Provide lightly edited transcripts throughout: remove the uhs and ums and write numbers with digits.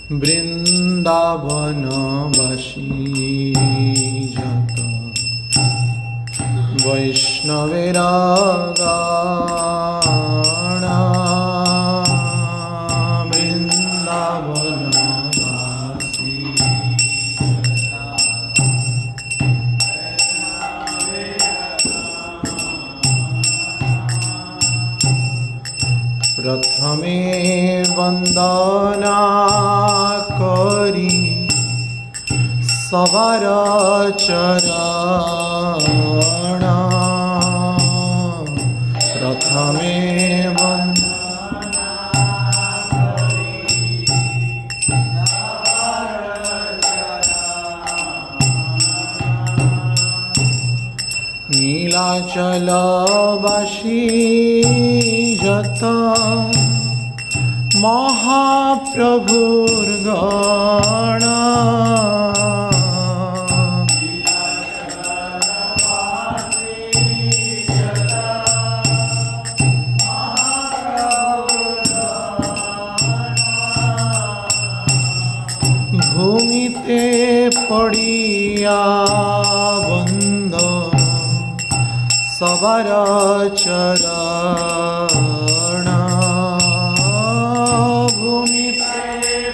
বৃন্দাবনবাসী যত বৈষ্ণবেরা গানা বৃন্দাবনবাসী প্রথমে বন্দনা করি সবার চরণ প্রথমে নীলাচলবাসী যত মহাপ্রভুর গণ ভূমিতে পড়িয়া বন্ধ সবার চরণ ভূমিতে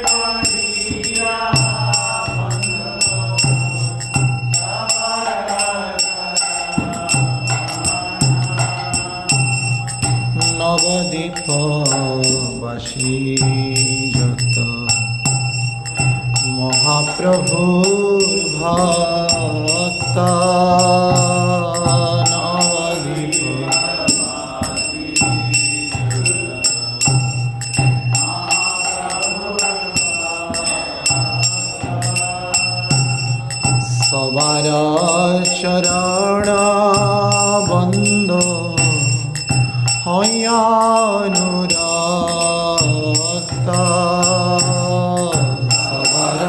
পড়িয়া নবদ্বীপবাসী যত মহাপ্রভুর ভক্ত সবার চরণ বন্ধ হয়ানুরক্ত সবার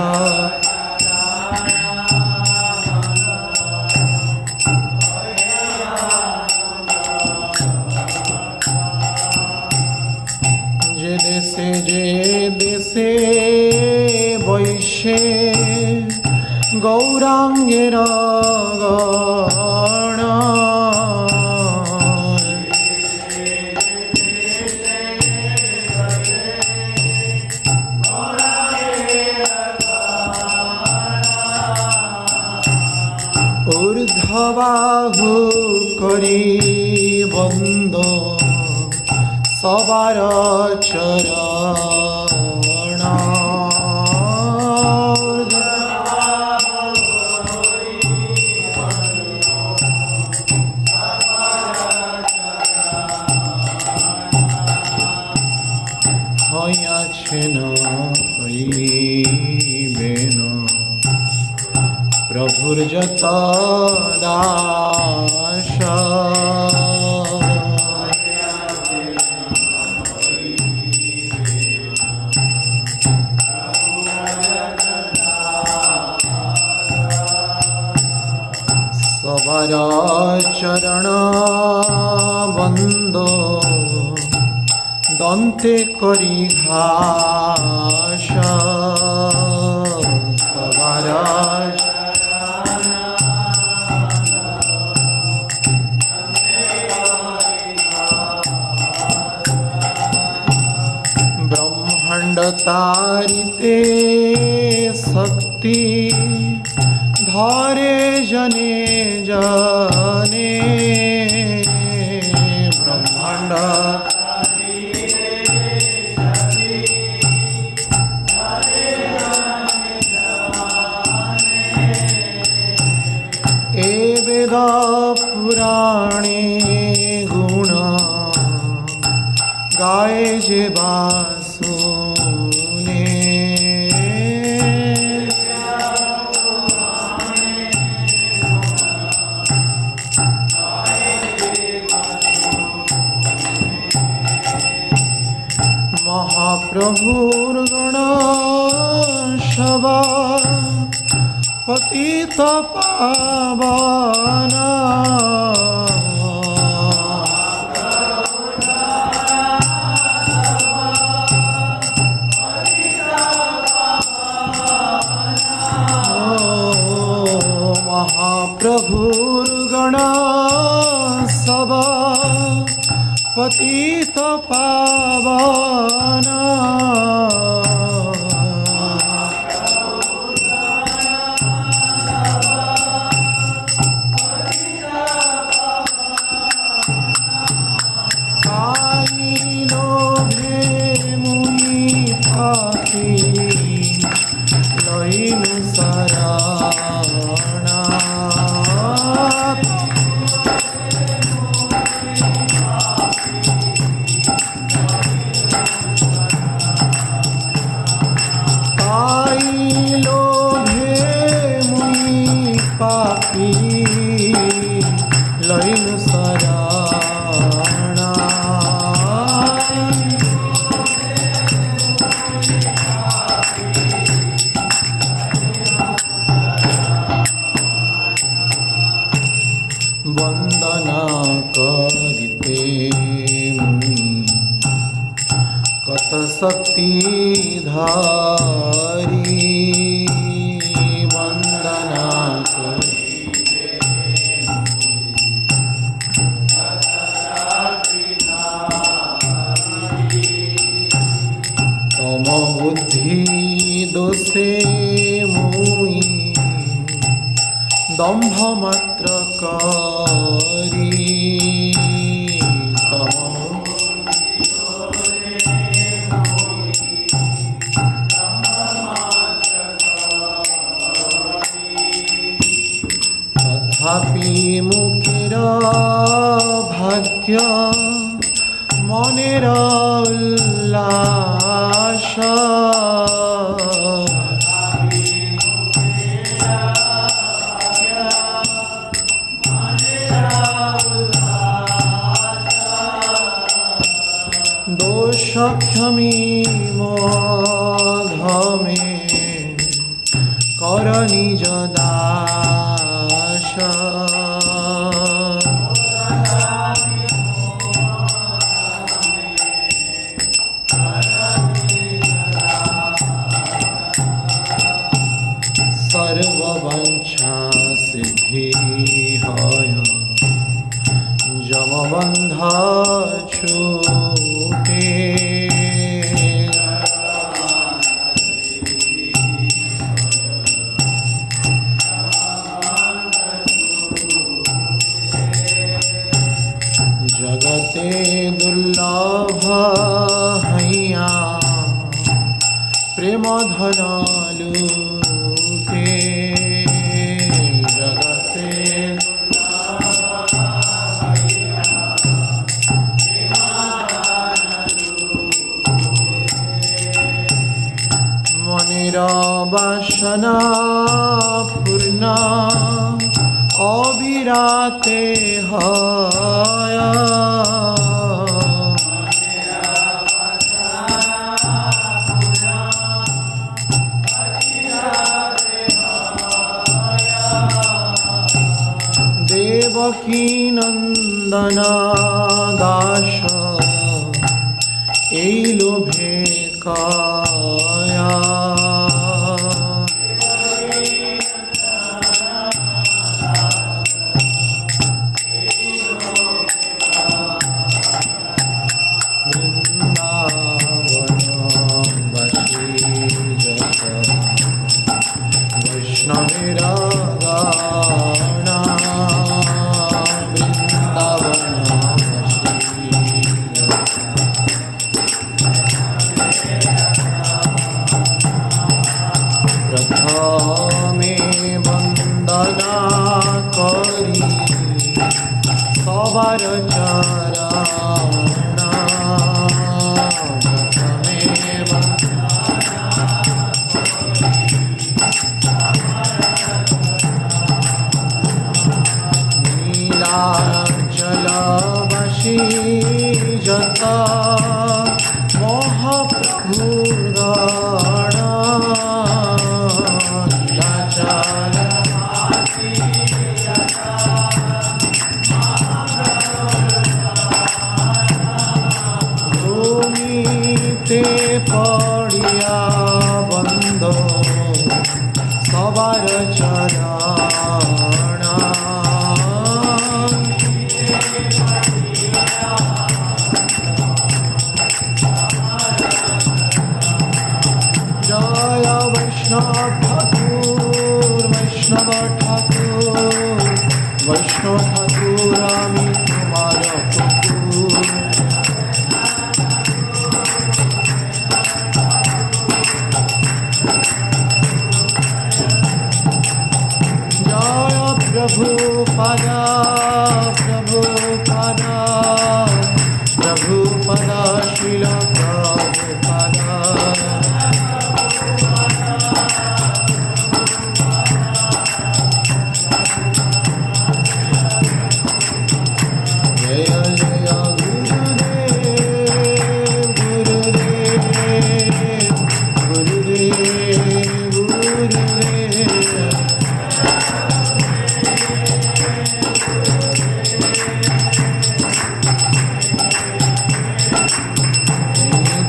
যে দেশে বৈশে গৌরাঙ্গের গণ ঊর্ধ্ববাহু করি বন্ধ সবার চরণ হইয়াছেন হইবেন প্রভুর যত দাস সবার চরণ বন্ধ দন্তে করি ঘাস সবার ব্রহ্মাণ্ড তারিতে শক্তি ধরে জনে জনে ব্রহ্মাণ্ড এ বেদ পুরাণে গুণ গায়ে যে বাসুনে মহাপ্রভুর গণ সভা পতিত পাবন प्रभुर्गण सब पतित पावन वंदना करते मुनि कत शक्ति धारी वंदना करते तम बुद्धि दोषे मुई दंभ मात्र करी तथापि मुखेर भाग्य मनेर उल्लास क्षमी मोधमे कर निज दास सर्ववंशा सिद्धि हय जमबंध छूटे जगते दुर्लभ हैया प्रेम धन लूटे जगते मनेर वासना पूर्ण अविराते हय देवकी नंदन दास এই লোভে কায়া वैष्णवेरा गाना प्रथमे वंदना करी सवार चरण नीलाचलवासी जता महाप्रभुर्गण भूमिते पड़िया बंद सवार चरण ঠাকুর আমি তোমার কুকুর। জয় প্রভুপাদা প্রভুপাদা প্রভুপাদা শিল প্রভুপাদা। জয় জয় গুরুদেব গুরুদেব গুরুদেব গুরুদেব।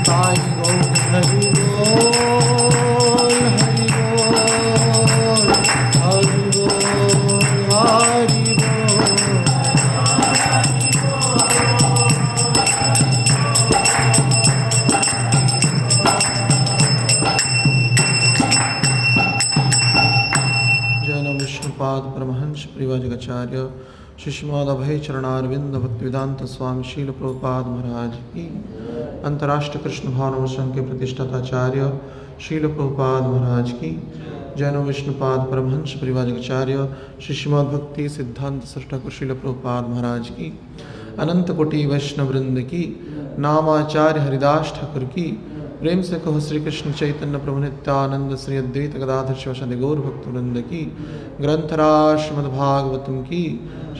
তাই গৌর হরি বল হরি বল হরি বল হরি বল। जय नमः विष्णुपाद परमहंस परिव्राजकाचार्य शिष्यमोद अभय चरणारविंद भक्तिवेदांत स्वामी शील प्रभुपाद महाराज की। अंतर्राष्ट्रीय कृष्ण भावना संघ के प्रतिष्ठाताचार्य शील प्रभुपाद महाराज की। जय नमः विष्णुपाद परमहंस परिव्राजकाचार्य शिष्यमोद भक्ति सिद्धांत ठाकुर शील प्रभुपाद महाराज की। अनंत कोटि वैष्णव वृंद की। नामाचार्य हरिदास ठाकुर की। प्रेम से कहो श्री कृष्ण चैतन्य प्रभु नित्यानंद श्री अद्वैत गदाधर शिवासादि गौर भक्त वृंद की। ग्रंथराज श्रीमद्भागवतम की।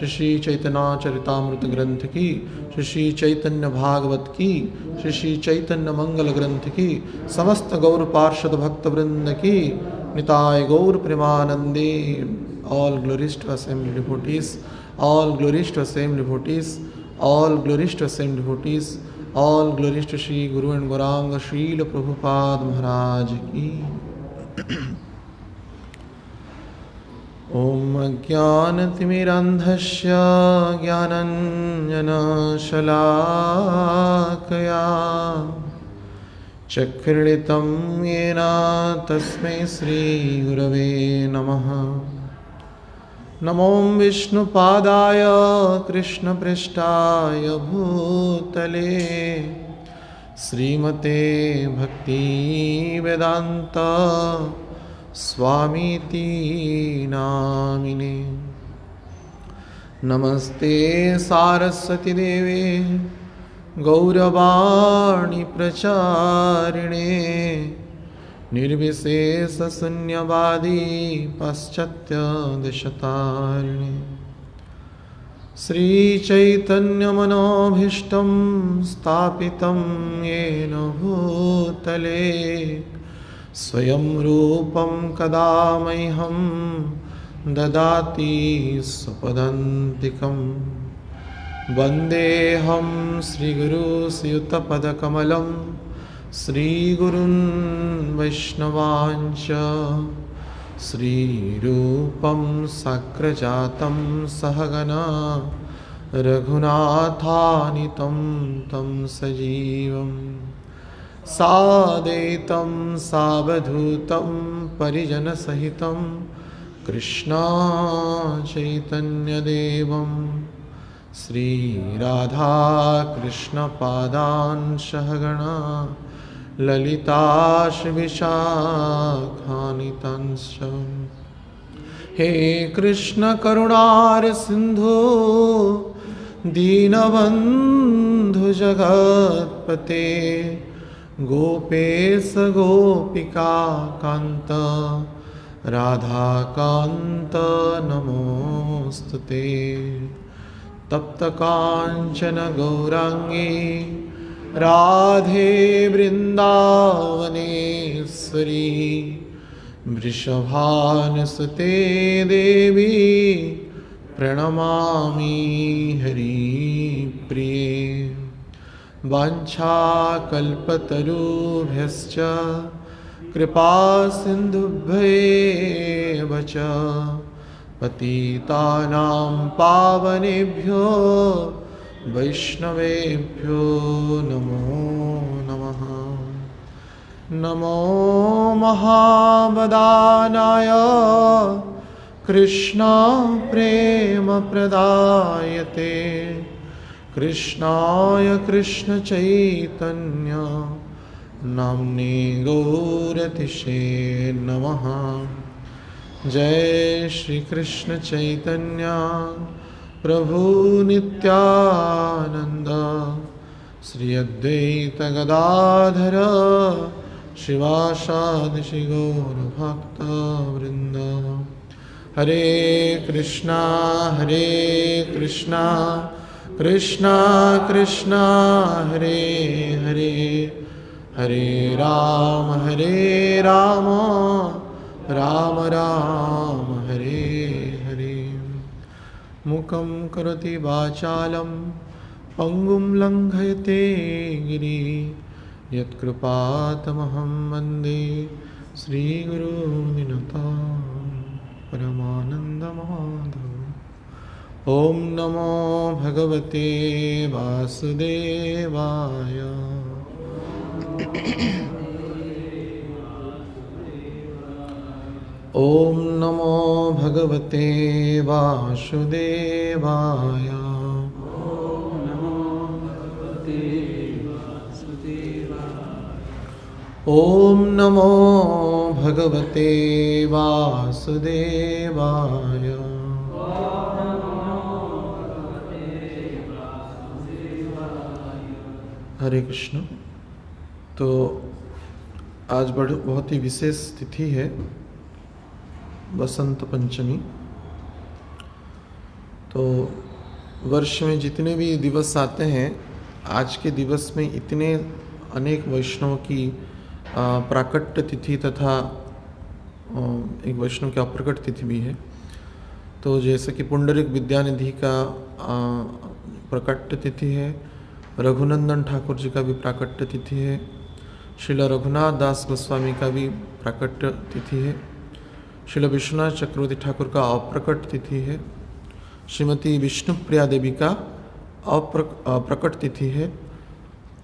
श्री चैतन्य चरितामृत ग्रंथ की। श्री चैतन्य भागवत की। श्री चैतन्य मंगल ग्रंथ की। समस्त गौर पार्षद भक्त वृंद की। निताय गौर प्रेमानंदे। All glories to assembled devotees, all glories to assembled devotees, all glories to assembled devotees, all glories to Shri Guru and Gaurang शील प्रभुपाद महाराज की। ओम अज्ञानतिमिरन्धस्य ज्ञानञ्जनशलाकया चक्षुर्लितं येन तस्मै श्रीगुरवे नमः। नमो विष्णुपादाय कृष्णपृष्ठाय भूतले श्रीमते भक्तिवेदान्त स्वामीति नामिने। नमस्ते सारस्वती देवे गौरवाणी प्रचारिणे निर्विशेष शून्यवादी पाश्चात्य देशतारिणे। श्री चैतन्य मनोभीष्टं स्थापितं येन भूतले स्वयं रूपं कदा मह्यं ददाति स्वपदान्तिकं। वन्देऽहं श्रीगुरुश्रीयुतपदकमलं श्रीगुरुन् वैष्णवांश्च श्रीरूपं साग्रजातं सहगना रघुनाथानितं तं सजीवं साद्वैतं सावधूतं परिजनसहितं कृष्ण चैतन्यदेवं श्रीराधाकृष्णपादान् सहगणा ललिता विशाखान्वितांश्च। हे कृष्ण करुणार सिंधु दीनबंधु जगत्पते गोपेश गोपिका कांत राधाकांत नमोस्तुते। तप्त कांचन गौरांगी राधे वृंदावनेश्वरी वृषभानुसुते देवी प्रणमामि हरिप्रिये। वाञ्छाकल्पतरुभ्यश्च कृपा सिन्धुभ्येव च पतितानां पावनेभ्यो वैष्णवेभ्यो नमो नमः। नमो महावदानाय कृष्ण प्रेम प्रदायते कृष्णाय कृष्ण चैतन्य नाम्ने गौरतिशे नमः। जय श्री कृष्ण चैतन्य प्रभु नित्यानंद श्री अद्वैत गदाधर शिवासादि श्री गौर भक्त वृंद। हरे कृष्णा कृष्णा कृष्णा हरे हरे, हरे राम राम राम हरे हरे। मुखं करोति वाचालं पंगुं लंघयते गिरि यत्कृपातमहं वन्दे श्रीगुरुर्नितां परमानन्दमाधवम्। ॐ नमो भगवते वासुदेवाय। ॐ नमो भगवते वासुदेवाय। ॐ नमो भगवते वासुदेवाय। हरे कृष्ण। तो आज बहुत ही विशेष तिथि है, बसंत पंचमी। तो वर्ष में जितने भी दिवस आते हैं, आज के दिवस में इतने अनेक वैष्णव की प्राकट्य तिथि तथा एक वैष्णव की अप्रकट तिथि भी है। तो जैसे कि पुंडरीक विद्यानिधि का प्राकट्य तिथि है, रघुनंदन ठाकुर जी का भी प्राकट्य तिथि है, श्रील रघुनाथ दास गोस्वामी का भी प्राकट्य तिथि है, श्रील विश्वनाथ चक्रवर्ती ठाकुर का अप्रकट तिथि है, श्रीमती विष्णुप्रिया देवी का अप्रकट तिथि है,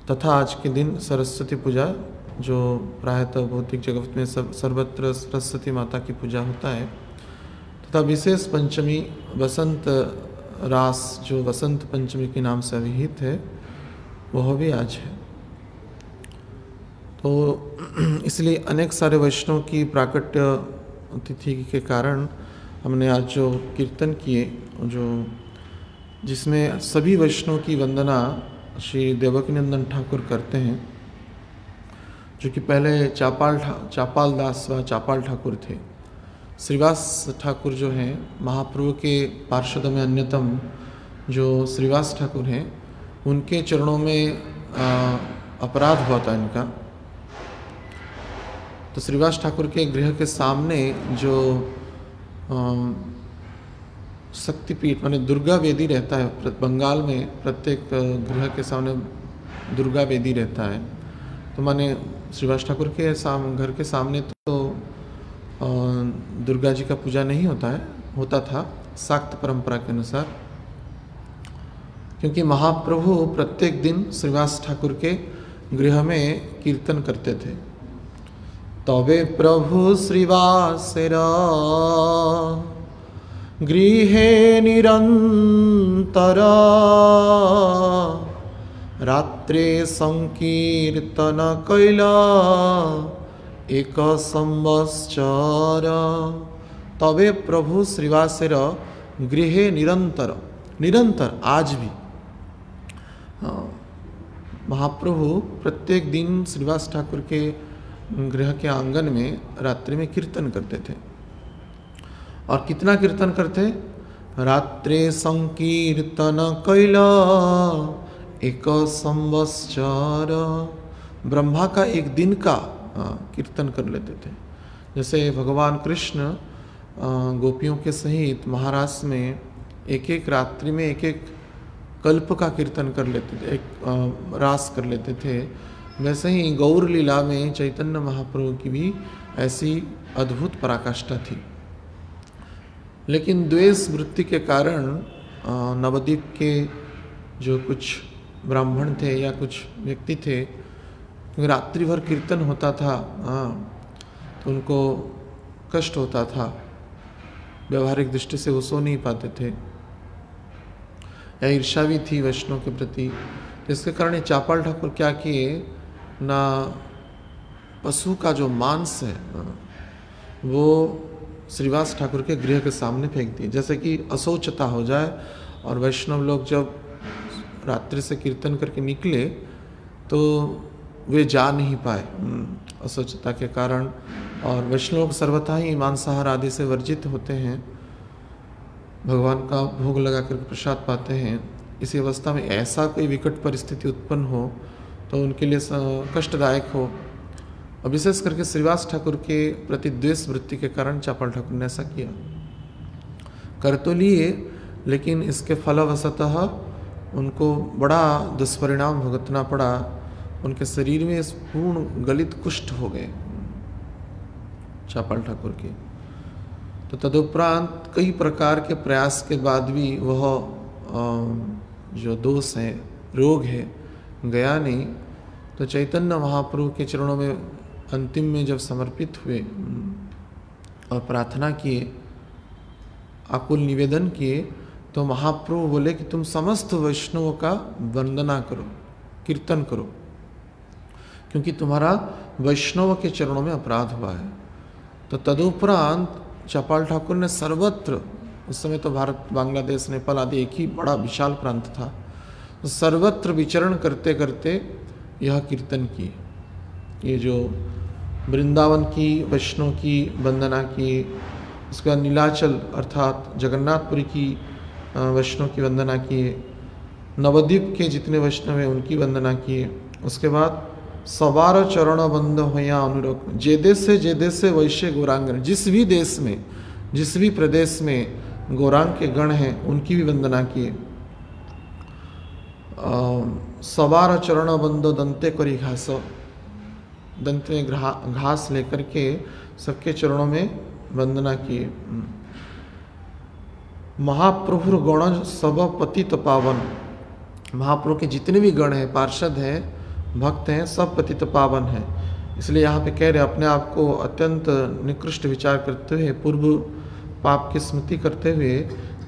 तथा आज के दिन सरस्वती पूजा, जो प्रायतः भौतिक जगत में सर्वत्र सरस्वती माता की पूजा होता है, तथा विशेष पंचमी बसंत रास, जो वसंत पंचमी के नाम से अभिहित है, वह भी आज है। तो इसलिए अनेक सारे वैष्णव की प्राकट्य तिथि के कारण हमने आज जो कीर्तन किए, जो जिसमें सभी वैष्णव की वंदना श्री देवकीनंदन ठाकुर करते हैं, जो कि पहले चापाल दास व चापाल ठाकुर थे। श्रीवास ठाकुर जो हैं, महाप्रभु के पार्षद में अन्यतम जो श्रीवास ठाकुर हैं, उनके चरणों में अपराध हुआ था इनका। तो श्रीवास ठाकुर के गृह के सामने जो शक्तिपीठ माने दुर्गा वेदी रहता है, बंगाल में प्रत्येक गृह के सामने दुर्गा वेदी रहता है। तो माने श्रीवास ठाकुर के घर के सामने तो दुर्गा जी का पूजा नहीं होता था शाक्त परंपरा के अनुसार, क्योंकि महाप्रभु प्रत्येक दिन श्रीवास ठाकुर के गृह में कीर्तन करते थे। तबे प्रभु श्रीवासेर गृहे निरंतर रात्रे संकीर्तन कैला एक संवत्सर। तबे प्रभु श्रीवासेर गृहे निरंतर आज भी महाप्रभु प्रत्येक दिन श्रीवास ठाकुर के गृह के आंगन में रात्रि में कीर्तन करते थे। और कितना कीर्तन करते? रात्रे संकीर्तन कैला एक संवत्सर। ब्रह्मा का एक दिन का कीर्तन कर लेते थे। जैसे भगवान कृष्ण गोपियों के सहित महाराज में एक एक रात्रि में एक एक कल्प का कीर्तन कर लेते थे, एक रास कर लेते थे। वैसे ही गौर लीला में चैतन्य महाप्रभु की भी ऐसी अद्भुत पराकाष्ठा थी। लेकिन द्वेष वृत्ति के कारण नवद्वीप के जो कुछ ब्राह्मण थे या कुछ व्यक्ति थे, क्योंकि रात्रि भर कीर्तन होता था, तो उनको कष्ट होता था, व्यवहारिक दृष्टि से वो सो नहीं पाते थे, या ईर्ष्या भी थी वैष्णव के प्रति। इसके कारण ये चापाल ठाकुर क्या किए ना, पशु का जो मांस है वो श्रीवास ठाकुर के गृह के सामने फेंक दिए, जैसे कि अशौचता हो जाए। और वैष्णव लोग जब रात्रि से कीर्तन करके निकले तो वे जा नहीं पाए अशौचता के कारण। और वैष्णव लोग सर्वथा ही मांसाहार आदि से वर्जित होते हैं, भगवान का भोग लगा कर प्रसाद पाते हैं। इसी अवस्था में ऐसा कोई विकट परिस्थिति उत्पन्न हो तो उनके लिए कष्टदायक हो। और विशेष करके श्रीवास ठाकुर के प्रति द्वेष वृत्ति के कारण चापाल ठाकुर ने ऐसा किया। कर तो लिए, लेकिन इसके फलवशतः उनको बड़ा दुष्परिणाम भुगतना पड़ा। उनके शरीर में पूर्ण गलित कुष्ठ हो गए चापाल ठाकुर के। तो तदुपरांत कई प्रकार के प्रयास के बाद भी वह जो दोष है, रोग है, गया नहीं। तो चैतन्य महाप्रभु के चरणों में अंतिम में जब समर्पित हुए और प्रार्थना किए, आकुल निवेदन किए, तो महाप्रभु बोले कि तुम समस्त वैष्णवों का वंदना करो, कीर्तन करो, क्योंकि तुम्हारा वैष्णव के चरणों में अपराध हुआ है। तो तदुपरांत चापाल ठाकुर ने सर्वत्र, उस समय तो भारत, बांग्लादेश, नेपाल आदि एक ही बड़ा विशाल प्रांत था, तो सर्वत्र विचरण करते करते यह कीर्तन किए। ये जो वृंदावन की वैष्णव की वंदना की, उसके बाद नीलाचल अर्थात जगन्नाथपुरी की वैष्णव की वंदना किए, नवद्वीप के जितने वैष्णव हैं उनकी वंदना किए। उसके बाद सवार चरण बंद होया अनुरक्त, जे देश से वैश्य गौरांगन, जिस भी देश में, जिस भी प्रदेश में गौरांग के गण हैं उनकी भी वंदना किए। सवार चरण बंद दंते करी घास, दंत में घास लेकर के सबके चरणों में वंदना किए। महाप्रभु गण सब पतित पावन, महाप्रभु के जितने भी गण हैं, पार्षद हैं, भक्त हैं, सब पतित पावन हैं। इसलिए यहाँ पे कह रहे अपने आप को अत्यंत निकृष्ट विचार करते हुए, पूर्व पाप की स्मृति करते हुए,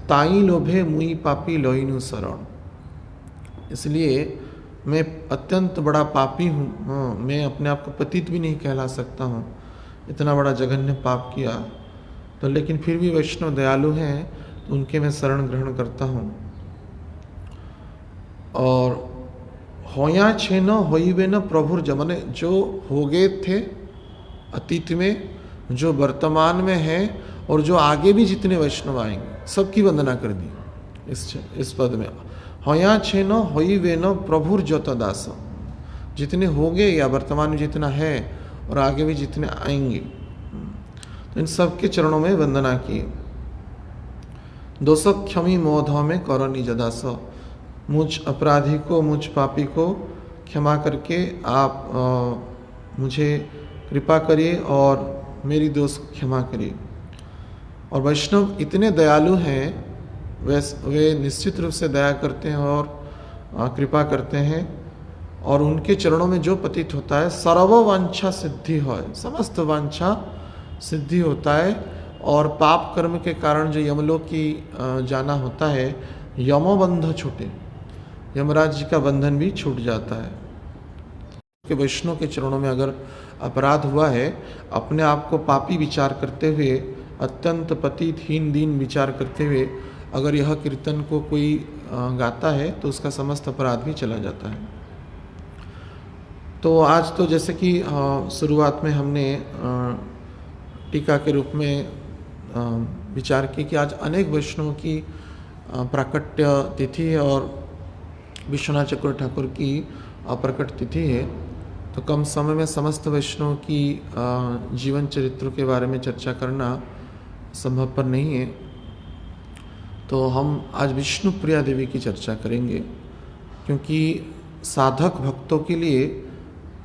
ताई लोभे मुई पापी लोइनु शरण, इसलिए मैं अत्यंत बड़ा पापी हूँ, मैं अपने आप को पतित भी नहीं कहला सकता हूँ, इतना बड़ा जघन्य पाप किया। तो लेकिन फिर भी वैष्णव दयालु हैं, तो उनके मैं शरण ग्रहण करता हूँ। और होया छे न होइबे न प्रभुर जमने, जो हो गए थे अतीत में, जो वर्तमान में है, और जो आगे भी जितने वैष्णव आएंगे सबकी वंदना कर दी इस पद में। होया छे न होइबे न प्रभुर जत दास, जितने हो गए या वर्तमान में जितना है और आगे भी जितने आएंगे, तो इन सब के चरणों में वंदना की। दोष क्षमी मोध में करो निज दास, मुझ अपराधी को, मुझ पापी को क्षमा करके आप मुझे कृपा करिए और मेरी दोष को क्षमा करिए। और वैष्णव इतने दयालु हैं, वे निश्चित रूप से दया करते हैं और कृपा करते हैं। और उनके चरणों में जो पतित होता है सर्व वांछा सिद्धि है, समस्त वांछा सिद्धि होता है। और पाप कर्म के कारण जो यमलोक की जाना होता है, यमोबंध छूटे, यमराज जी का बंधन भी छूट जाता है। कि वैष्णव के चरणों में अगर अपराध हुआ है, अपने आप को पापी विचार करते हुए, अत्यंत पतित हीन दीन विचार करते हुए अगर यह कीर्तन को कोई गाता है तो उसका समस्त अपराध भी चला जाता है। तो आज तो जैसे कि शुरुआत में हमने टीका के रूप में विचार किया कि आज अनेक वैष्णवों की प्राकट्य तिथि है और विश्वनाथ चक्रवर्ती ठाकुर की अप्रकट तिथि है। तो कम समय में समस्त वैष्णव की जीवन चरित्र के बारे में चर्चा करना संभवपर नहीं है। तो हम आज विष्णु प्रिया देवी की चर्चा करेंगे, क्योंकि साधक भक्तों के लिए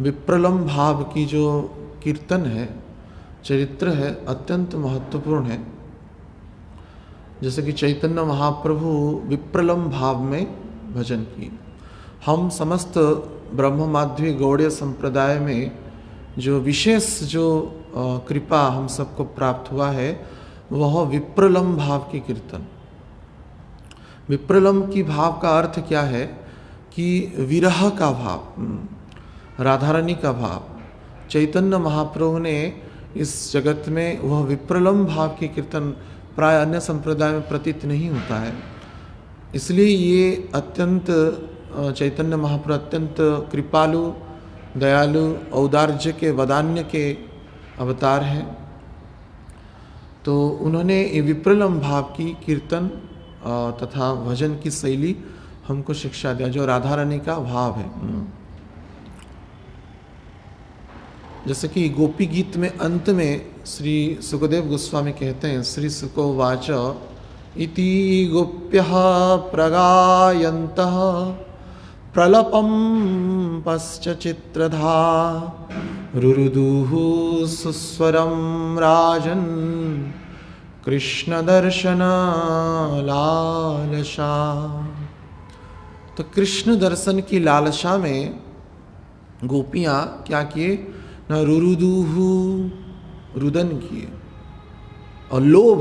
विप्रलम भाव की जो कीर्तन है, चरित्र है, अत्यंत महत्वपूर्ण है। जैसे कि चैतन्य महाप्रभु विप्रलम भाव में भजन की, हम समस्त ब्रह्म माध्वी गौड़ीय संप्रदाय में जो विशेष जो कृपा हम सबको प्राप्त हुआ है वह विप्रलम भाव की कीर्तन। विप्रलम की भाव का अर्थ क्या है कि विरह का भाव, राधा रानी का भाव। चैतन्य महाप्रभु ने इस जगत में वह विप्रलम भाव की कीर्तन प्राय अन्य संप्रदाय में प्रतीत नहीं होता है। इसलिए ये अत्यंत चैतन्य महाप्रभु अत्यंत कृपालु, दयालु, औदार्य के, वदान्य के अवतार हैं। तो उन्होंने ये विप्रलम भाव की कीर्तन तथा भजन की शैली हमको शिक्षा दिया, जो राधा रानी का भाव है। जैसे कि गोपी गीत में अंत में श्री सुखदेव गोस्वामी कहते हैं, श्री सुको वाच इति गोप्यः प्रगायन्तः प्रलपं पश्चित्रधा रुरुदुः सुस्वरं राजन् कृष्ण दर्शन लालसा। तो कृष्ण दर्शन की लालसा में गोपियाँ क्या किए न, रुरुदुहु रुदन किए, और लोभ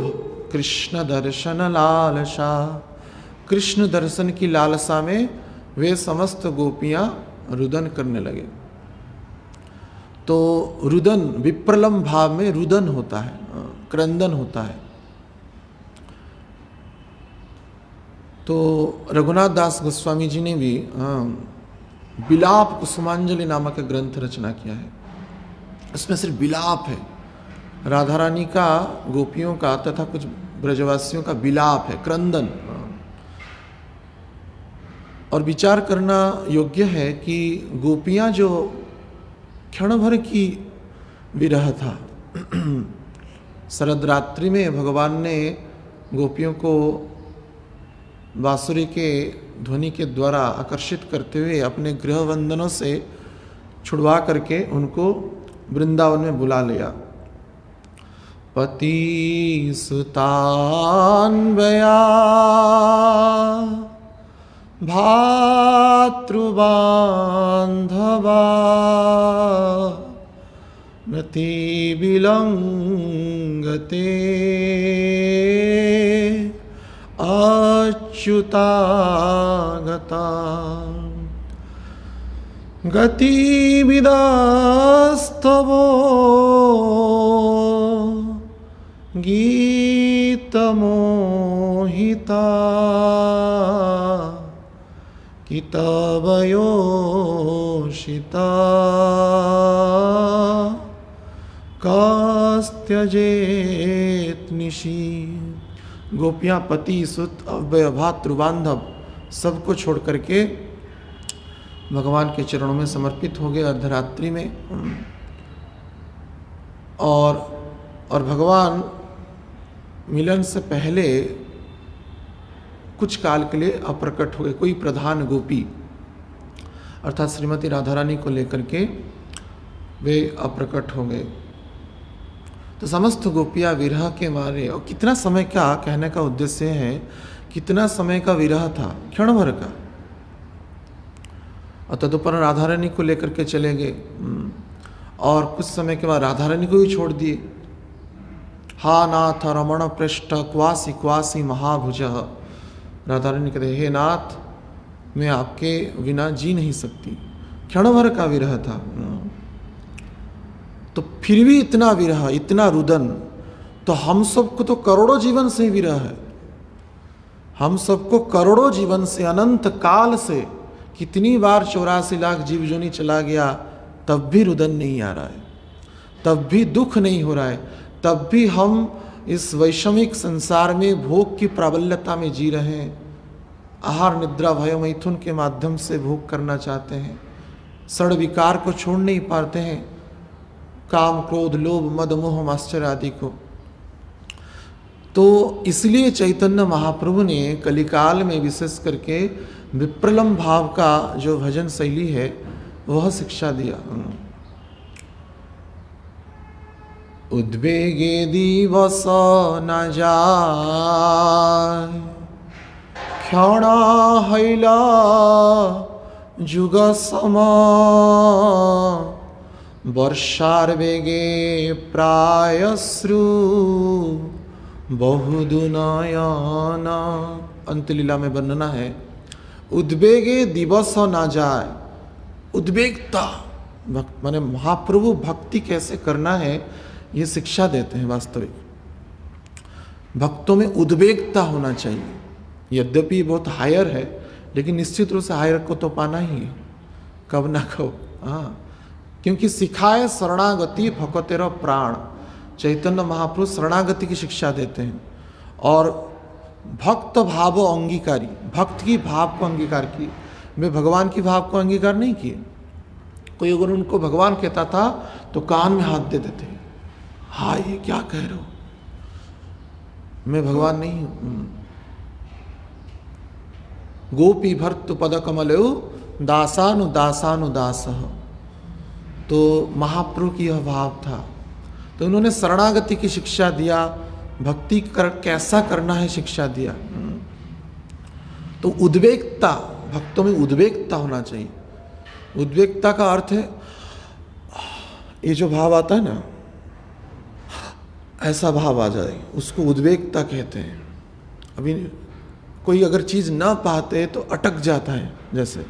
कृष्ण दर्शन लालसा, कृष्ण दर्शन की लालसा में वे समस्त गोपियाँ रुदन करने लगे। तो रुदन विप्रलम भाव में रुदन होता है, क्रंदन होता है। तो रघुनाथ दास गोस्वामी जी ने भी विलाप कुसुमांजलि नामक ग्रंथ रचना किया है। इसमें सिर्फ विलाप है, राधा रानी का, गोपियों का तथा कुछ ब्रजवासियों का विलाप है, क्रंदन। और विचार करना योग्य है कि गोपियां जो क्षण भर की विरह था, शरद रात्रि में भगवान ने गोपियों को बांसुरी के ध्वनि के द्वारा आकर्षित करते हुए अपने गृह बंधनों से छुड़वा करके उनको वृंदावन में बुला लिया। पति सुतान्वया भातृबान्धवा नति विलंगते अच्युतागता गतिविदस्तवो गीतमोहिता कितवयोषिता कस्त्यजेत निशी। गोपियाँ पति सुत अव्यय भातृबांधव सबको छोड़ करके भगवान के चरणों में समर्पित हो गए अर्धरात्रि में। और भगवान मिलन से पहले कुछ काल के लिए अप्रकट हुए। कोई प्रधान गोपी अर्थात श्रीमती राधा रानी को लेकर के वे अप्रकट हो गए। तो समस्त गोपियाँ विरह के मारे, और कितना समय का, कहने का उद्देश्य है कितना समय का विरह था, क्षण भर का। और तदुपरांत राधा रानी को लेकर के चले गए, और कुछ समय के बाद राधा रानी को भी छोड़ दिए। हा नाथ रमण पृष्ठ क्वासी क्वासी महाभुज। राधा रानी कहते, हे नाथ, मैं आपके बिना जी नहीं सकती। क्षण भर का विरह था। तो फिर भी इतना विरह, इतना रुदन, तो हम सबको तो करोड़ों जीवन से विरह है। हम सबको करोड़ों जीवन से, अनंत काल से, कितनी बार 84 लाख जीव जोनी चला गया, तब भी रुदन नहीं आ रहा है, तब भी दुख नहीं हो रहा है, तब भी हम इस वैषमिक संसार में भोग की प्राबल्यता में जी रहे हैं। आहार निद्रा भय मैथुन के माध्यम से भोग करना चाहते हैं, षड विकार को छोड़ नहीं पाते हैं, काम क्रोध लोभ मद मोह माश्चर्य आदि को। तो इसलिए चैतन्य महाप्रभु ने कलिकाल में विशेष करके विप्रलम भाव का जो भजन शैली है वह शिक्षा दिया। उद्वेगे दिवस न जाय क्षण हैला जुग समा वर्षार वेगे प्रायश्रु बहुदुनयना। अंतलीला में वर्णना है, उद्वेगे दिवस ना जाए। उद्वेगता माने महाप्रभु भक्ति कैसे करना है ये शिक्षा देते हैं। वास्तविक भक्तों में उद्वेगता होना चाहिए। यद्यपि बहुत हायर है, लेकिन निश्चित रूप से हायर को तो पाना ही है, कब ना कब। हाँ, क्योंकि सिखाए शरणागति भक्तेरो प्राण। चैतन्य महाप्रभु शरणागति की शिक्षा देते हैं और भक्त भाव अंगीकारी, भक्त की भाव को अंगीकार की। वे भगवान की भाव को अंगीकार नहीं किए। कोई अगर उनको भगवान कहता था तो कान में हाथ दे देते, हाँ ये क्या कह रहे हो, मैं भगवान नहीं हूं। गोपी भर्त पद कमलयो दासानु दासानु दास। तो महाप्रभु की यह भाव था। तो उन्होंने शरणागति की शिक्षा दिया, भक्ति कैसा करना है शिक्षा दिया। तो उद्वेगता, भक्तों में उद्वेगता होना चाहिए। उद्वेगता का अर्थ है ये जो भाव आता है ना, ऐसा भाव आ जाए, उसको उद्वेगता कहते हैं। अभी कोई अगर चीज ना पाते तो अटक जाता है, जैसे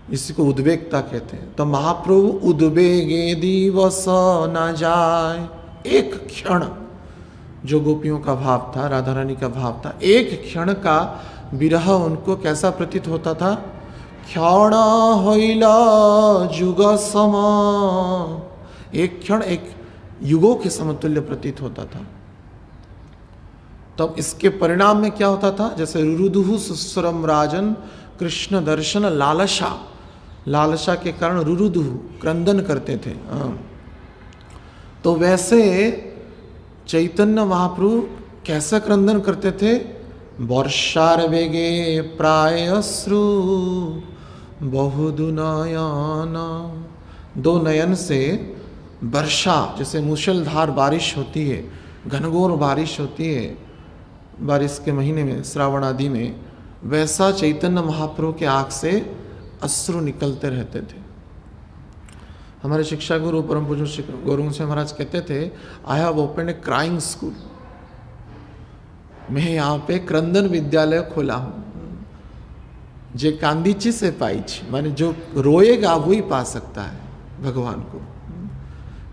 इसी को उद्वेगता कहते हैं। तो महाप्रभु उद्वेगे दिवस न जाए, एक क्षण, जो गोपियों का भाव था, राधा रानी का भाव था, एक क्षण का विरह उनको कैसा प्रतीत होता था। क्षण होइला जुग सम, एक क्षण एक युगों के समतुल्य प्रतीत होता था। तब इसके परिणाम में क्या होता था, जैसे रुरुदुहु सुस्वरम राजन कृष्ण दर्शन लालसा, लालसा के कारण रुरुदुहु क्रंदन करते थे। तो वैसे चैतन्य महाप्रभु कैसा क्रंदन करते थे। वर्षार वेगे प्रायश्रु बहुदुनयना, दो नयन से वर्षा, जैसे मूसलधार बारिश होती है, घनघोर बारिश होती है बारिश के महीने में, श्रावण आदि में, वैसा चैतन्य महाप्रभु के आँख से अश्रु निकलते रहते थे। हमारे शिक्षा गुरु परम पूज्य गौरंग सिंह महाराज कहते थे, I have open A crying school, मैं यहाँ पे क्रंदन विद्यालय खोला हूँ। जे कांदीची से पाइच, माने जो रोएगा वो ही पा सकता है भगवान को,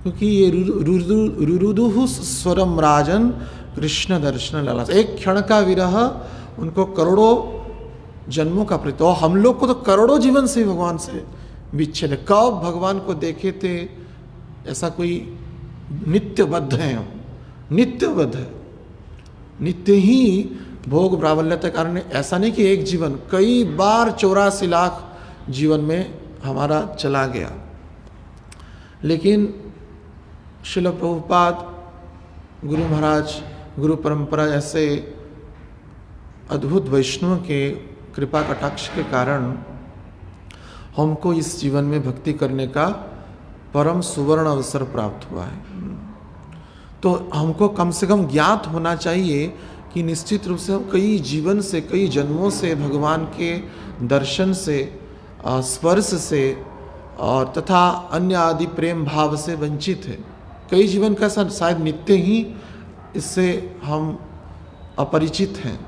क्योंकि ये रुरुदुहु स्वरम राजन कृष्ण दर्शन लालसा, एक क्षण का विरह उनको करोड़ों जन्मों का प्रति। और हम लोग को तो करोड़ों जीवन से भगवान से विच्छेद है। कब भगवान को देखे थे, ऐसा कोई नित्यबद्ध है, नित्यबद्ध है, नित्य ही भोग प्राबल्यता के कारण। ऐसा नहीं कि एक जीवन, कई बार 84 लाख जीवन में हमारा चला गया। लेकिन श्रील प्रभुपाद, गुरु महाराज, गुरु परंपरा ऐसे अद्भुत वैष्णव के कृपा कटाक्ष के कारण हमको इस जीवन में भक्ति करने का परम सुवर्ण अवसर प्राप्त हुआ है। तो हमको कम से कम ज्ञात होना चाहिए कि निश्चित रूप से हम कई जीवन से, कई जन्मों से भगवान के दर्शन से, स्पर्श से और तथा अन्य आदि प्रेम भाव से वंचित है। कई जीवन का शायद नित्य ही इससे हम अपरिचित हैं।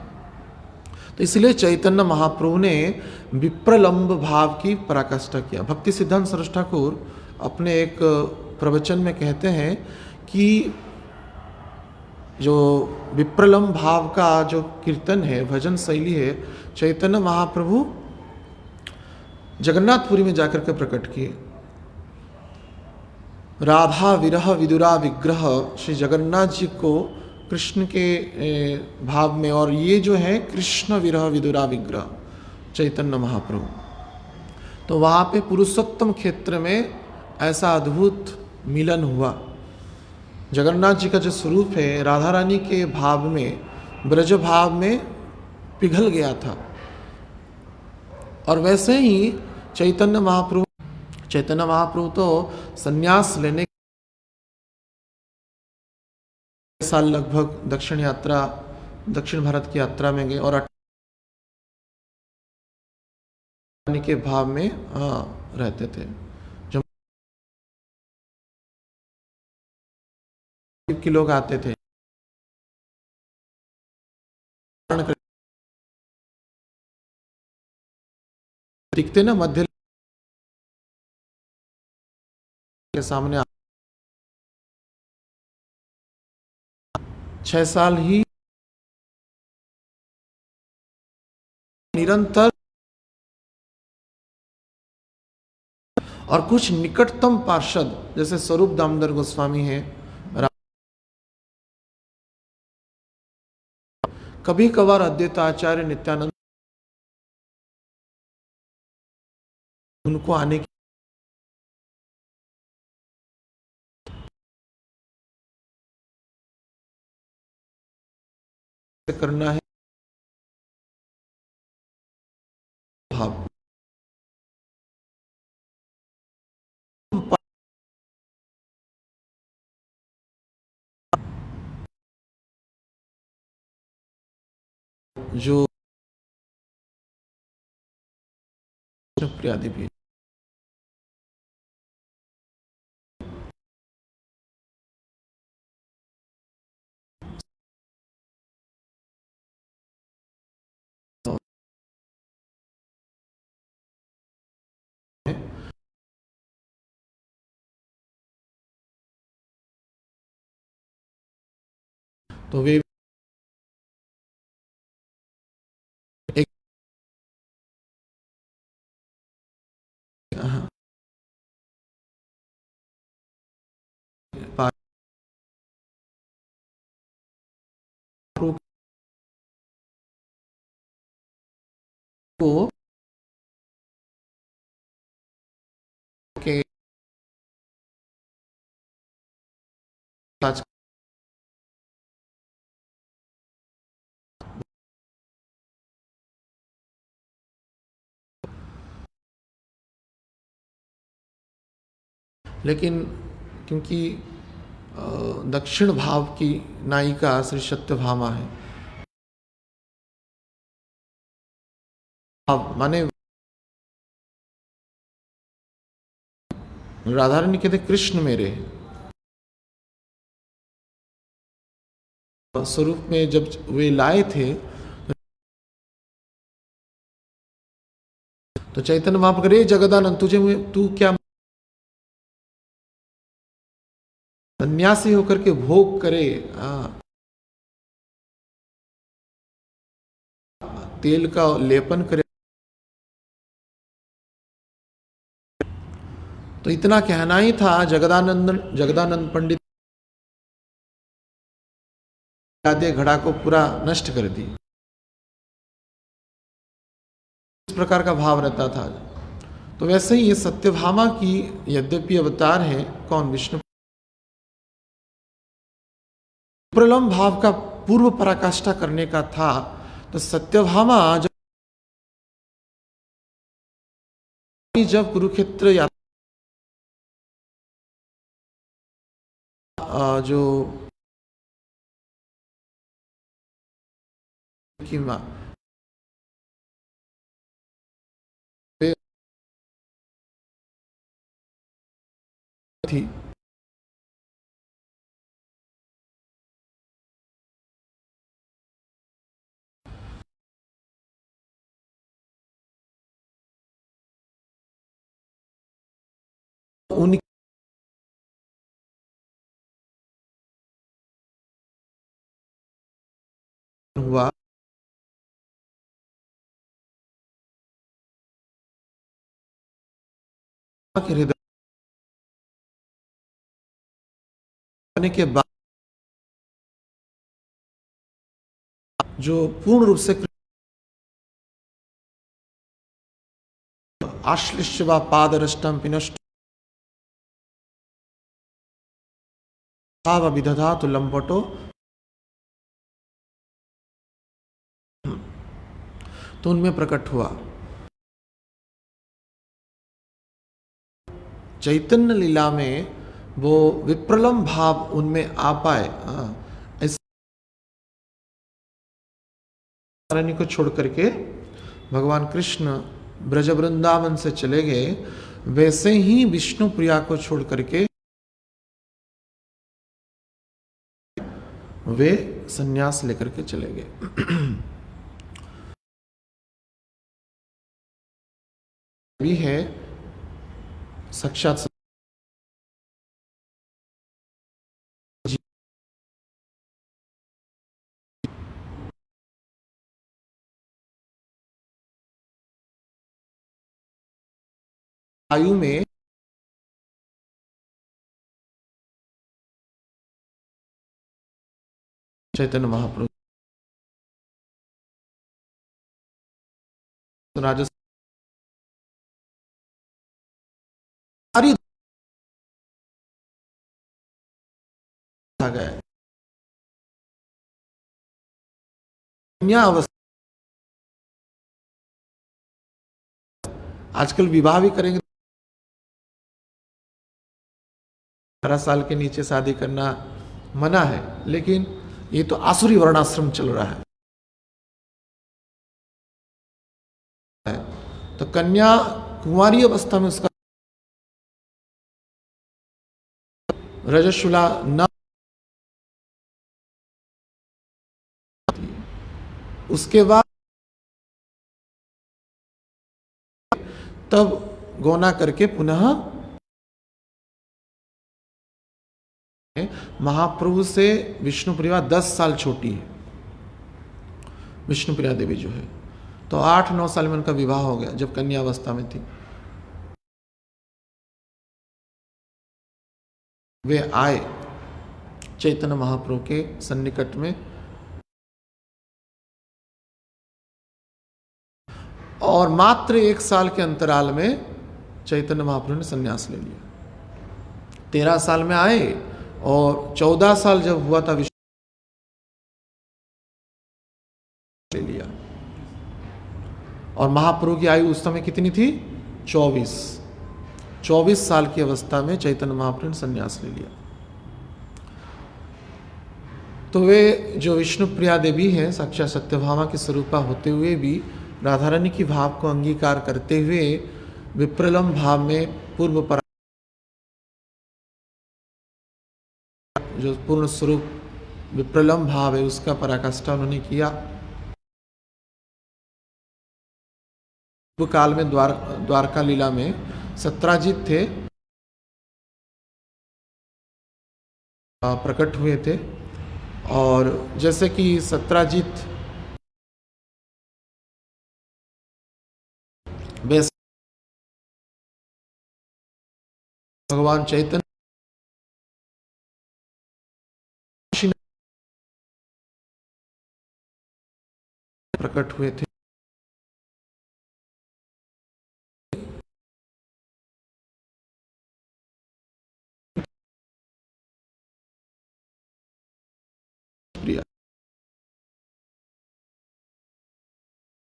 तो इसलिए चैतन्य महाप्रभु ने विप्रलंब भाव की पराकाष्ठा किया। भक्ति सिद्धांत सरस्वती ठाकुर अपने एक प्रवचन में कहते हैं कि जो विप्रलंब भाव का जो कीर्तन है, भजन शैली है, चैतन्य महाप्रभु जगन्नाथपुरी में जाकर के प्रकट किए। राधा विरह विदुरा विग्रह, श्री जगन्नाथ जी को कृष्ण के भाव में, और ये जो है कृष्ण विरह विदुरा विग्रह चैतन्य महाप्रभु। तो वहाँ पे पुरुषोत्तम क्षेत्र में ऐसा अद्भुत मिलन हुआ। जगन्नाथ जी का जो स्वरूप है राधा रानी के भाव में, ब्रज भाव में पिघल गया था। और वैसे ही चैतन्य महाप्रभु तो संन्यास लेने साल लगभग दक्षिण भारत की यात्रा में गए और के भाव में रहते थे। जो के लोग आते थे दिखते ना मध्य के सामने 6 साल ही निरंतर, और कुछ निकटतम पार्षद जैसे स्वरूप दामोदर गोस्वामी हैं, कभी कभार अद्वैत आचार्य नित्यानंद उनको आने की करना है भाव जो प्रियादि भी तो वे एक को के लेकिन क्योंकि दक्षिण भाव की नायिका श्री सत्यभामा है, माने राधा रानी कहते कृष्ण मेरे स्वरूप में जब वे लाए थे तो चैतन्य महाप्रभु करे जगदानंद तू क्या सन्यासी होकर के भोग करे, तेल का लेपन करे, तो इतना कहना ही था। जगदानंद पंडित आधे घड़ा को पूरा नष्ट कर दी, इस प्रकार का भाव रहता था। तो वैसे ही ये सत्यभामा की यद्यपि अवतार है कौन, विष्णु, प्रलम भाव का पूर्व पराकाष्ठा करने का था। तो सत्यभामा जब कुरुक्षेत्र यात्रा जो की मां थी, उनकी हुआ के हृदय के बाद जो पूर्ण रूप से आश्लिष्य व पादरष्टम पिनष्ट विदधातु लंपटो, तो उनमें प्रकट हुआ चैतन्य लीला में वो विप्रलम भाव उनमें आ पाए। इस को छोड़ करके भगवान कृष्ण ब्रज वृंदावन से चले गए, वैसे ही विष्णु प्रिया को छोड़ करके वे संन्यास लेकर के चले गए। भी है साक्षात आयु में चैतन्य महाप्रभु राजस्थान आ गए, कन्या अवस्था। आजकल विवाह भी करेंगे, 18 साल के नीचे शादी करना मना है, लेकिन ये तो आसुरी वर्णाश्रम चल रहा है। तो कन्या कुंवारी अवस्था में उसका रजस्वला न, उसके बाद तब गौना करके पुनः महाप्रभु से विष्णुप्रिया 10 साल छोटी है, विष्णुप्रिया देवी जो है, तो 8-9 साल में उनका विवाह हो गया जब कन्या अवस्था में थी। वे आए चैतन्य महाप्रभु के सन्निकट में और मात्र 1 साल के अंतराल में चैतन्य महाप्रभु ने संन्यास ले लिया। 13 साल में आए और 14 साल जब हुआ था विष्णु ले लिया। और महाप्रभु की आयु उस समय कितनी थी? 24 साल की अवस्था में चैतन्य महाप्रभु ने संन्यास ले लिया। तो वे जो विष्णुप्रिया देवी हैं, साक्षात सत्यभामा की स्वरूपा होते हुए भी राधा रानी की भाव को अंगीकार करते हुए विप्रलम्ब भाव में पूर्व पर जो पूर्ण स्वरूप विप्रलम्ब भाव है उसका पराकाष्ठा उन्होंने किया। काल में द्वारका लीला में सत्राजित थे, प्रकट हुए थे। और जैसे कि सत्राजित भगवान चैतन्य प्रकट हुए थे।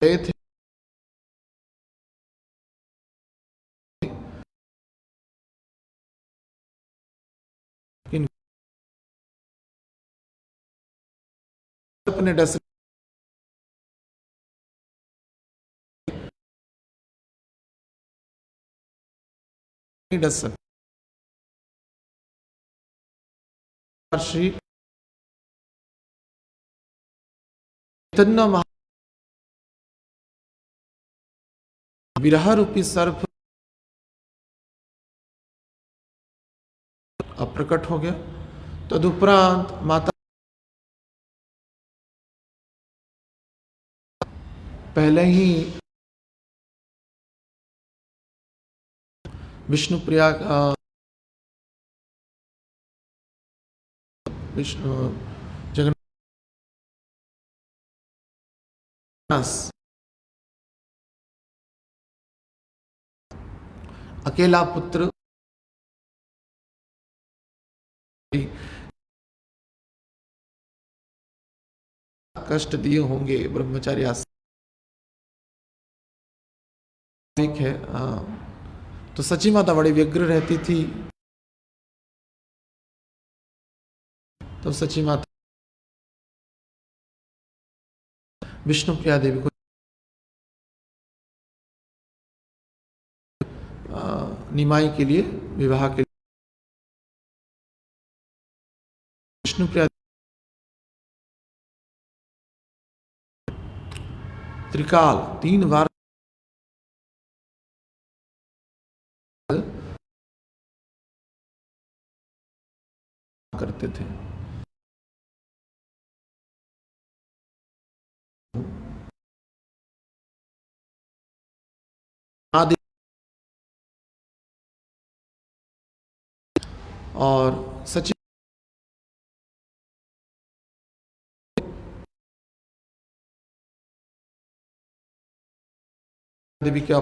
थे अपने डस डस श्री चैतन्य विरह रूपी सर्प प्रकट हो गया। तदुपरांत माता पहले ही विष्णुप्रिया विष्णु जगन्नाथ अकेला पुत्र कष्ट दिए होंगे ब्रह्मचारी आश्रम है। तो सची माता बड़ी व्यग्र रहती थी, तो सची माता विष्णुप्रिया देवी को निमाई के लिए, विवाह के लिए विष्णुप्रिया त्रिकाल 3 बार करते थे। आदि और सचिव देवी के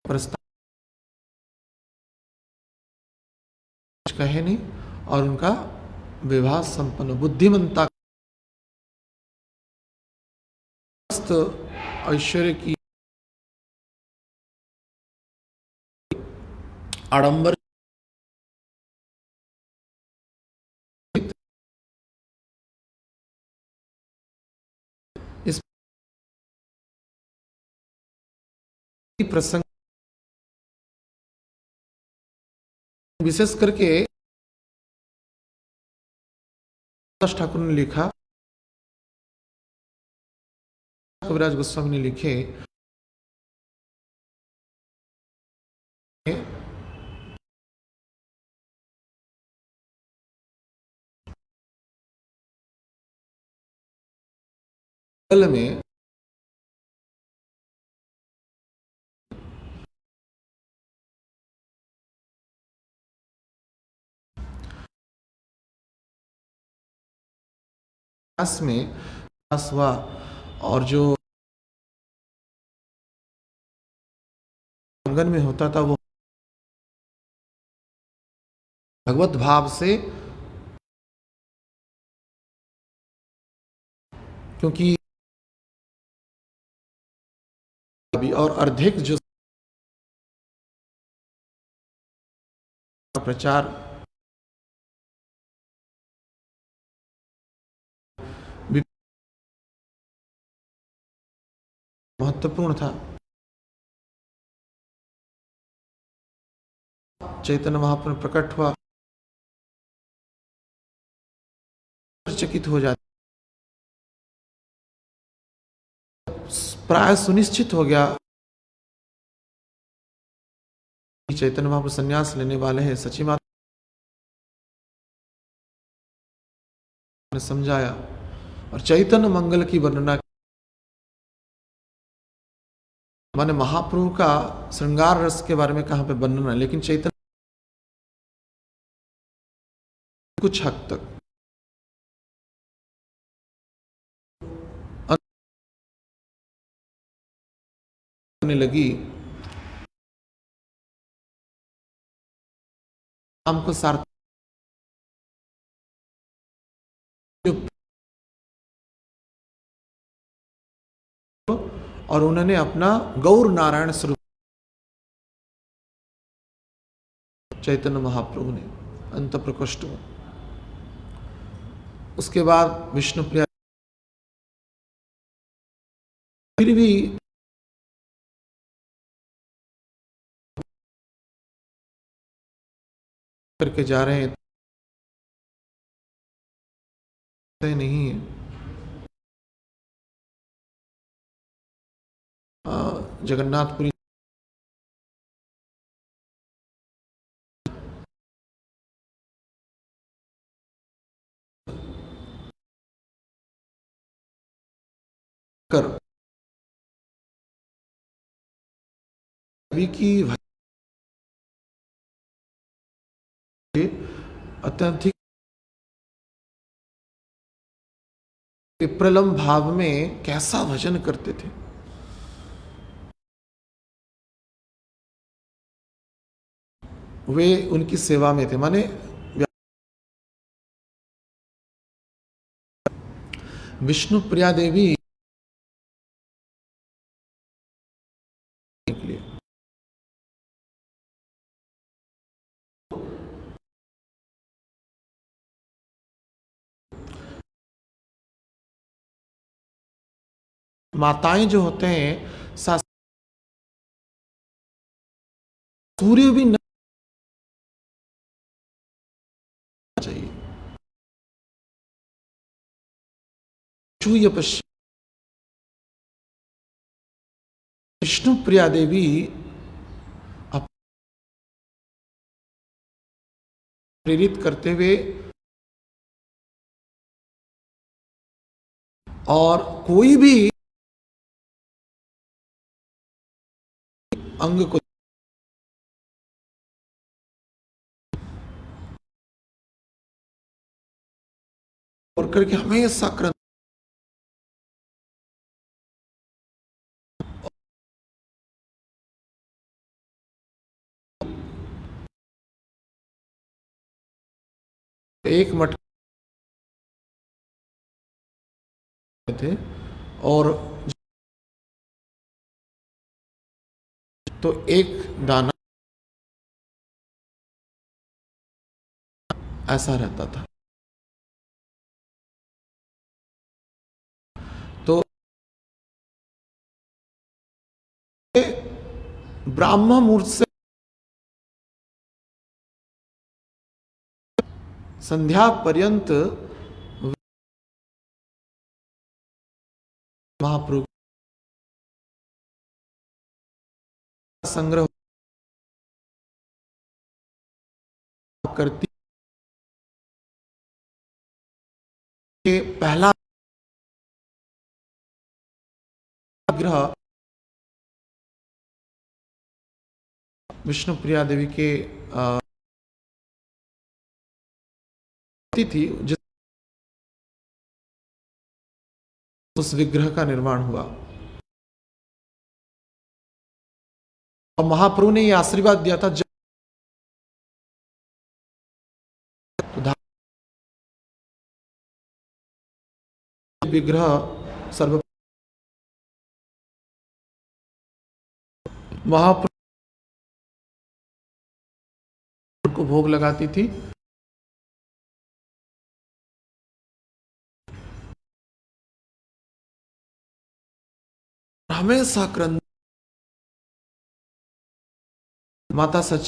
प्रस्ताव कहे नहीं, और उनका विवाह संपन्न बुद्धिमंता ऐश्वर्य की आडंबर इस प्रसंग विशेष करके ठाकुर ने लिखा, कविराज गोस्वामी ने लिखे, में में हुआ, और जो आंगन में होता था वो भगवत भाव से, क्योंकि अभी और अधिक जो प्रचार महत्वपूर्ण था। चैतन्य महाप्रभु प्रकट हुआ, चकित हो जाते, प्राय सुनिश्चित हो गया चैतन्य महाप्रभु संन्यास लेने वाले हैं। सची माता ने समझाया और चैतन्य मंगल की वर्णना, माने महाप्रभु का श्रृंगार रस के बारे में कहां पे वर्णन है, लेकिन चैतन्य कुछ हद तक होने लगी। हमको सार्थ और उन्होंने अपना गौर नारायण स्वरूप चैतन्य महाप्रभु ने अंत प्रकोष्ठ में, उसके बाद विष्णुप्रिया फिर भी करके जा रहे हैं, नहीं है। जगन्नाथपुरी कर की अत्यधिक विप्रलम भाव में कैसा भजन करते थे। वे उनकी सेवा में थे, माने विष्णु प्रिया देवी के लिए माताएं जो होते हैं सूर्य भी नहीं चाहिए। चूय पश्चिम विष्णु प्रिया देवी प्रेरित करते हुए और कोई भी अंग को और करके हमेशा क्रंद एक मटके थे और तो एक दाना ऐसा रहता था। तो ब्राह्म मुहूर्त से संध्या पर्यंत महाप्रभु संग्रह करती के पहला विग्रह विष्णु प्रिया देवी के थी जिस उस विग्रह का निर्माण हुआ और महाप्रभु ने यह आशीर्वाद दिया था जब विग्रह सर्व महाप्रभु को भोग लगाती थी। हमेशा क्रंद माता सच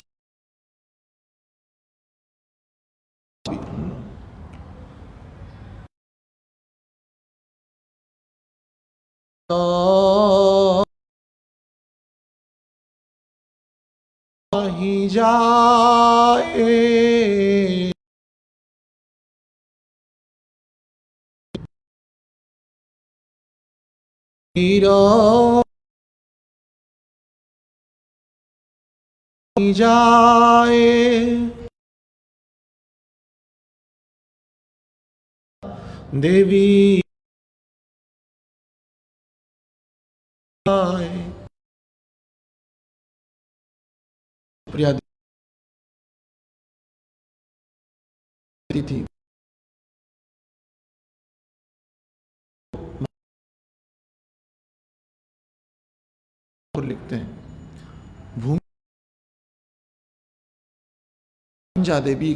ही जाए जाए देवी प्रिया थी और लिखते हैं भूमिजा देवी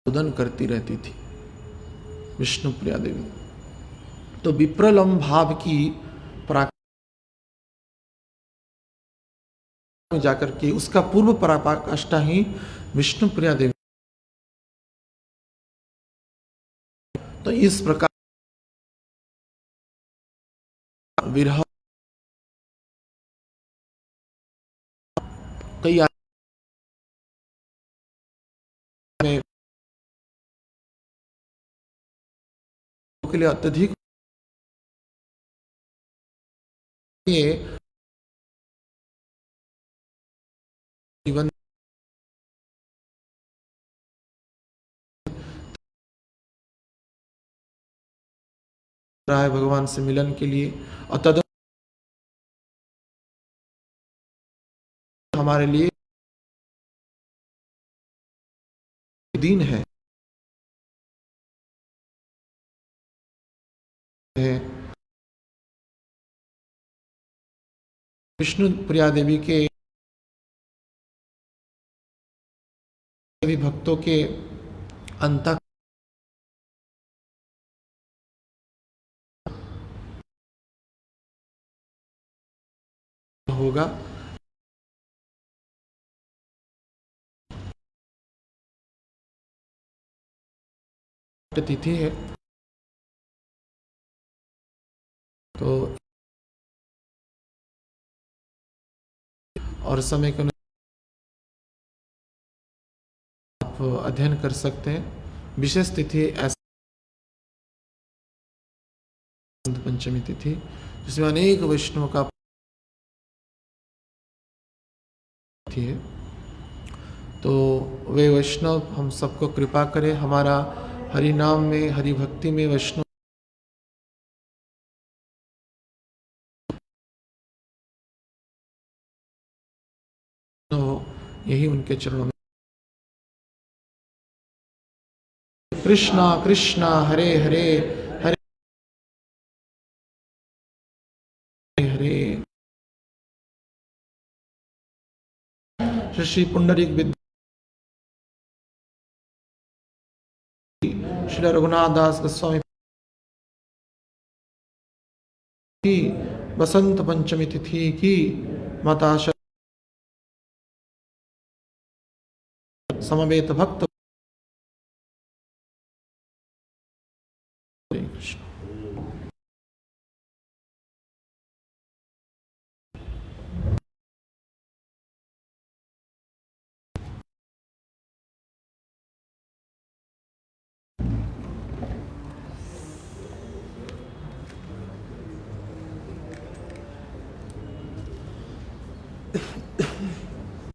उदन करती रहती थी विष्णु प्रिया देवी। तो विप्रलम भाव की में जाकर के उसका पूर्व पराकाष्ठा ही विष्णु प्रिया देवी। तो इस प्रकार विरह कई के लिए अत्यधिक जीवन रहा है भगवान से मिलन के लिए और तद हमारे लिए दिन है विष्णु प्रिया देवी के सभी भक्तों के अंतः होगा। तिथि है तो और समय के आप अध्ययन कर सकते हैं। विशेष तिथि ऐसा पंचमी तिथि जिसमें अनेक वैष्णव का तिथि है। तो वे वैष्णव हम सबको कृपा करें, हमारा हरि नाम में, हरि भक्ति में वैष्णव हो, यही उनके चरणों में। कृष्णा कृष्णा हरे हरे, हरे हरे। श्री पुंडरीक विद्या श्री रघुनाथ दास गोस्वामी की बसंत पंचमी तिथि की माता समवेत भक्त। हरे कृष्ण।